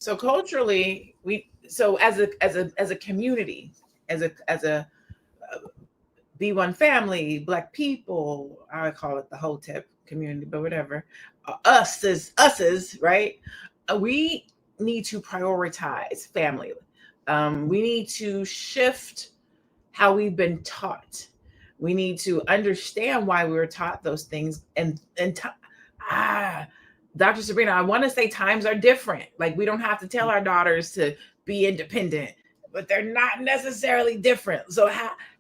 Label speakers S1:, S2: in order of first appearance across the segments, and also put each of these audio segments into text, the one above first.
S1: So culturally, so as a community, as a B1 family, Black people, I call it the Hotep community, but whatever. Us is right. We need to prioritize family. We need to shift how we've been taught. We need to understand why we were taught those things, ah, Dr. Sabrina, I want to say times are different. Like we don't have to tell our daughters to be independent, but they're not necessarily different. So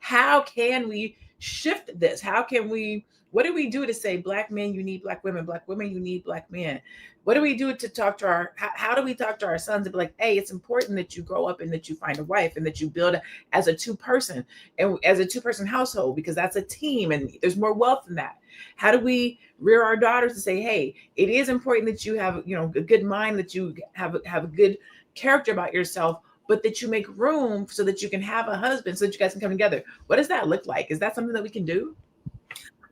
S1: how can we shift this? How can we, what do we do to say black men you need black women you need black men? What do we do to talk to our how do we talk to our sons and be like, hey, it's important that you grow up and that you find a wife and that you build as a two-person and as a two-person household, because that's a team and there's more wealth in that. How do we rear our daughters to say, hey, it is important that you have, a good mind, that you have a good character about yourself, but that you make room so that you can have a husband, so that you guys can come together? What does that look like? Is that something that we can do?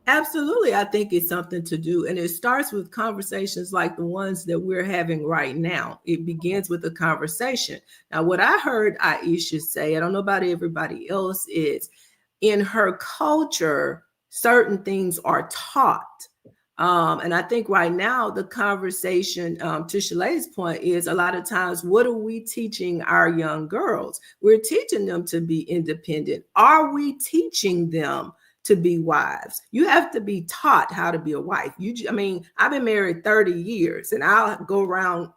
S2: Absolutely. I think it's something to do. And it starts with conversations like the ones that we're having right now. It begins with a conversation. Now, what I heard Aisha say, I don't know about everybody else, is in her culture, certain things are taught. And I think right now the conversation, to Shala's point, is a lot of times, what are we teaching our young girls? We're teaching them to be independent. Are we teaching them to be wives? You have to be taught how to be a wife. I've been married 30 years and I'll go around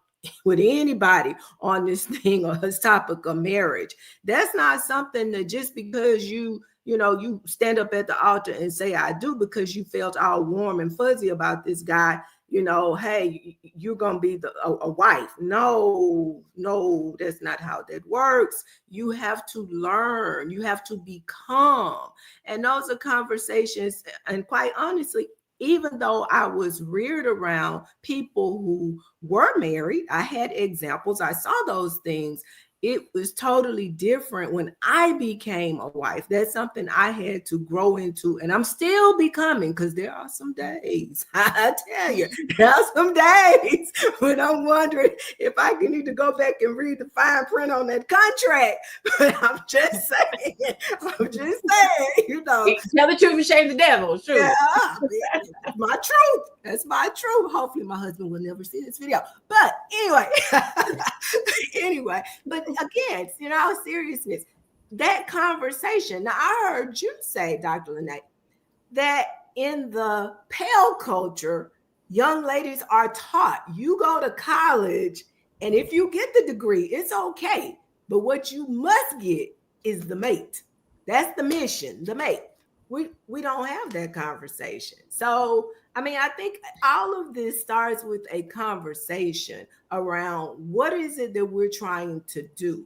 S2: with anybody on this thing or this topic of marriage. That's not something that just because you stand up at the altar and say I do because you felt all warm and fuzzy about this guy, hey, you're gonna be a wife. No, that's not how that works. You have to learn, you have to become. And those are conversations, and quite honestly, even though I was reared around people who were married, I had examples, I saw those things. It was totally different when I became a wife. That's something I had to grow into, and I'm still becoming, because there are some days, I tell you, there are some days when I'm wondering if I can need to go back and read the fine print on that contract. But I'm just saying,
S1: Tell the truth and shame the devil. True.
S2: Yeah, that's my truth. That's my truth. Hopefully my husband will never see this video. But anyway, but again, in all seriousness, that conversation. Now, I heard you say, Dr. Lene, that in the Pale culture, young ladies are taught, you go to college, and if you get the degree, it's okay. But what you must get is the mate. That's the mission, the mate. We don't have that conversation. So, I think all of this starts with a conversation around what is it that we're trying to do.